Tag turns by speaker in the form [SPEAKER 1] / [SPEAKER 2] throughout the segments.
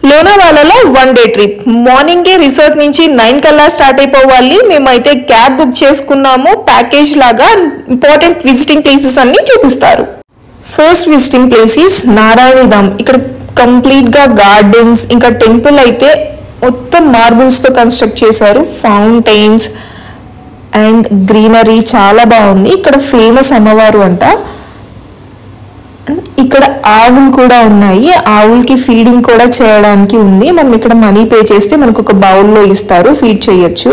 [SPEAKER 1] లోనావాలాలో 1 day trip. మార్నింగే resort నుంచి 9 కల్లా స్టార్ట్ అయిపోవాలి. మేమైతే క్యాబ్ బుక్ చేసుకున్నాము. ప్యాకేజ్ లాగా ఇంపార్టెంట్ విజిటింగ్ ప్లేసెస్ అన్ని చూపిస్తారు. First visiting place is Narayandham. ఇక్కడ కంప్లీట్ గా గార్డెన్స్ ఇంకా టెంపుల్ అయితే మొత్తం మార్బుల్స్ తో కన్స్ట్రక్ట్ చేశారు. ఫౌంటైన్స్ అండ్ గ్రీనరీ చాలా బాగుంది. ఇక్కడ ఫేమస్ అమ్మవారు అంట. ఇక్కడ ఆవులు కూడా ఉన్నాయి. ఆవులకి ఫీడింగ్ కూడా చేయడానికి ఉంది. మనం ఇక్కడ మనీ పే చేస్తే మనకు ఒక బౌల్లో ఇస్తారు, ఫీడ్ చేయొచ్చు.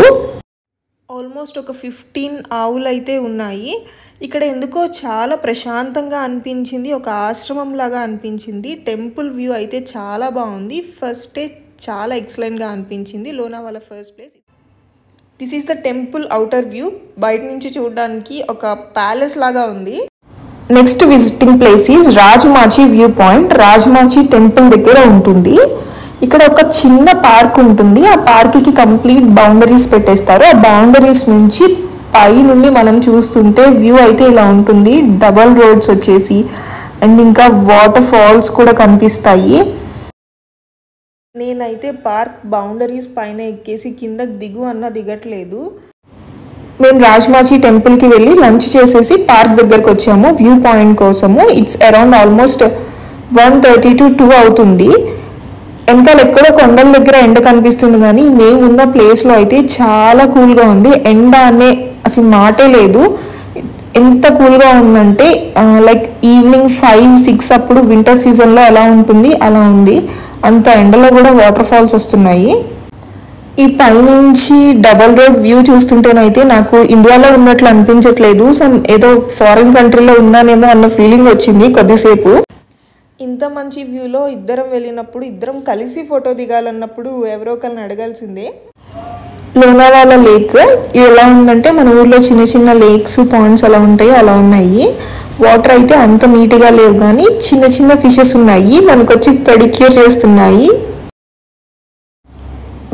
[SPEAKER 1] ఆల్మోస్ట్ ఒక 15 ఆవులు అయితే ఉన్నాయి. ఇక్కడ ఎందుకో చాలా ప్రశాంతంగా అనిపించింది, ఒక ఆశ్రమం లాగా అనిపించింది. టెంపుల్ వ్యూ అయితే చాలా బాగుంది. ఫస్ట్ డే చాలా ఎక్సలెంట్గా అనిపించింది. Lonavala first place. This is the temple outer view. బయట నుంచి చూడడానికి ఒక ప్యాలెస్ లాగా ఉంది. Next visiting place is Rajmachi view point. Rajmachi temple దగ్గర ఉంటుంది. ఇక్కడ ఒక చిన్న పార్క్ ఉంటుంది. ఆ పార్క్కి కంప్లీట్ బౌండరీస్ పెట్టేస్తారు. ఆ బౌండరీస్ నుంచి పై నుండి మనం చూస్తుంటే వ్యూ అయితే ఇలా ఉంటుంది. డబల్ రోడ్స్ వచ్చేసి అండ్ ఇంకా వాటర్ ఫాల్స్ కూడా కనిపిస్తాయి. నేనైతే పార్క్ బౌండరీస్ పైన ఎక్కేసి కిందకి దిగు అన్న దిగట్లేదు. మేము రాజమాచి టెంపుల్కి వెళ్ళి లంచ్ చేసేసి పార్క్ దగ్గరకు వచ్చాము వ్యూ పాయింట్ కోసము. ఇట్స్ అరౌండ్ ఆల్మోస్ట్ 1:30 to 2 అవుతుంది. వెనకాల ఎక్కడో కొండల దగ్గర ఎండ కనిపిస్తుంది, కానీ మేము ఉన్న ప్లేస్లో అయితే చాలా కూల్గా ఉంది. ఎండ అనే అసలు మాటే లేదు. ఎంత కూల్గా ఉందంటే లైక్ ఈవినింగ్ 5-6 అప్పుడు వింటర్ సీజన్లో ఎలా ఉంటుంది అలా ఉంది. అంత ఎండలో కూడా వాటర్ ఫాల్స్ వస్తున్నాయి. ఈ పైనుంచి డబల్ రోడ్ వ్యూ చూస్తుంటేనైతే నాకు ఇండియాలో ఉన్నట్లు అనిపించట్లేదు. ఏదో ఫారిన్ కంట్రీలో ఉన్నానేమో అన్న ఫీలింగ్ వచ్చింది కొద్దిసేపు. ఇంత మంచి వ్యూలో ఇద్దరం వెళ్ళినప్పుడు, ఇద్దరం కలిసి ఫోటో దిగాలన్నప్పుడు ఎవరో ఒకరిని అడగాల్సిందే. లోనావాలా లేక్ ఎలా ఉందంటే మన ఊర్లో చిన్న చిన్న లేక్స్, పాండ్స్ అలా ఉంటాయి, అలా ఉన్నాయి. వాటర్ అయితే అంత నీట్గా లేవు, కానీ చిన్న చిన్న ఫిషెస్ ఉన్నాయి. మనకు వచ్చి పెడిక్యూర్ చేస్తున్నాయి.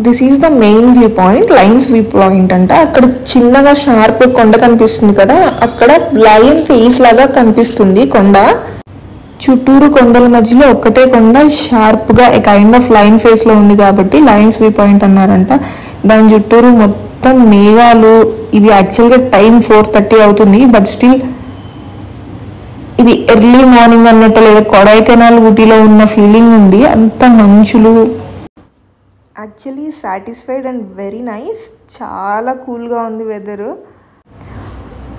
[SPEAKER 1] This is the main view point, Lions view point అంట. అక్కడ చిన్నగా షార్ప్ కొండ కనిపిస్తుంది కదా, అక్కడ లయన్ ఫేస్ లాగా కనిపిస్తుంది కొండ. చుట్టూరు కొండల మధ్యలో ఒక్కటే కొండ షార్ప్గా కైండ్ ఆఫ్ లైన్ ఫేస్లో ఉంది కాబట్టి లయన్స్ వ్యూ పాయింట్ అన్నారంట. దాని చుట్టూరు మొత్తం మేఘాలు. ఇది యాక్చువల్గా టైం 4:30 అవుతుంది, బట్ స్టిల్ ఇది ఎర్లీ మార్నింగ్ అన్నట్టు, లేదా కొడైకెనాల్ ఊటీలో ఉన్న ఫీలింగ్ ఉంది. అంత మంచులు. Actually satisfied and very nice. చాలా కూల్గా ఉంది వెదర్.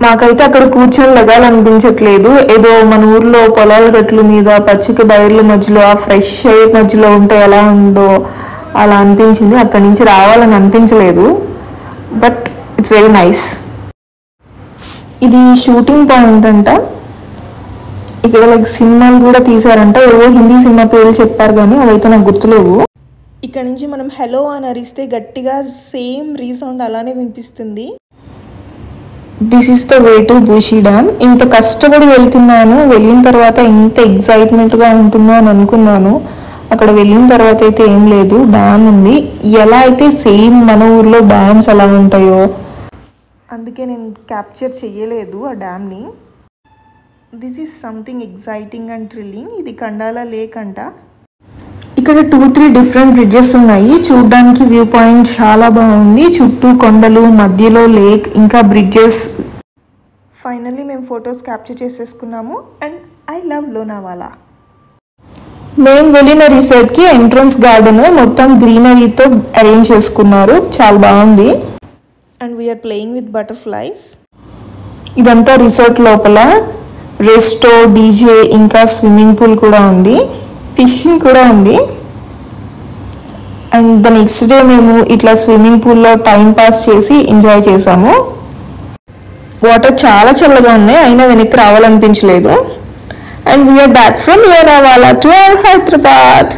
[SPEAKER 1] మాకైతే అక్కడ కూర్చొని లెగాలనిపించట్లేదు. ఏదో మన ఊర్లో పొలాల గట్ల మీద పచ్చిక బయర్ల మధ్యలో ఆ ఫ్రెష్ ఎయిర్ మధ్యలో ఉంటే ఎలా ఉందో అలా అనిపించింది. అక్కడి నుంచి రావాలని అనిపించలేదు, బట్ ఇట్స్ వెరీ నైస్. ఇది షూటింగ్ పాయింట్ అంట. ఇక్కడ లైక్ సినిమాలు కూడా తీసారంట. ఏవో హిందీ సినిమా పేర్లు చెప్పారు, కానీ అవైతే నాకు గుర్తులేవు. ఇక్కడ నుంచి మనం హలో అని అరిస్తే గట్టిగా సేమ్ రీసౌండ్ అలానే వినిపిస్తుంది. This is the way to Bhushi dam. ఇంత కష్టపడి వెళ్తున్నాను, వెళ్ళిన తర్వాత ఇంత ఎగ్జైట్మెంట్గా ఉంటుందో అని అనుకున్నాను. అక్కడ వెళ్ళిన తర్వాత అయితే ఏం లేదు, డ్యామ్ ఉంది. ఎలా అయితే సేమ్ మన ఊర్లో డ్యామ్స్ ఎలా ఉంటాయో, అందుకే నేను క్యాప్చర్ చెయ్యలేదు ఆ డ్యామ్ని. This is something exciting and thrilling. ఇది కండాల లేక్ అంట. ఇక్కడ 2-3 డిఫరెంట్ బ్రిడ్జెస్ ఉన్నాయి. చూడడానికి వ్యూ పాయింట్ చాలా బాగుంది. చుట్టూ కొండలు, మధ్యలో లేక్, ఇంకా బ్రిడ్జెస్. ఫైనల్లీ మేము ఫొటోస్ క్యాప్చర్ చేసేసుకున్నాము. And I love Lonavala. మేము వెళ్ళిన రిసార్ట్కి ఎంట్రన్స్ గార్డెన్ మొత్తం గ్రీనరీతో అరేంజ్ చేసుకున్నారు, చాలా బాగుంది. And we're playing with butterflies. ఇదంతా రిసార్ట్ లోపల. రెస్టో, డీజే, ఇంకా స్విమ్మింగ్ పూల్ కూడా ఉంది. ఫిషింగ్ కూడా ఉంది. అండ్ ద నెక్స్ట్ డే మేము ఇట్లా స్విమ్మింగ్ పూల్లో టైం పాస్ చేసి ఎంజాయ్ చేసాము. వాటర్ చాలా చల్లగా ఉన్నాయి, అయినా వెనక్కి రావాలనిపించలేదు. And we are back from Lonavala to our Hyderabad.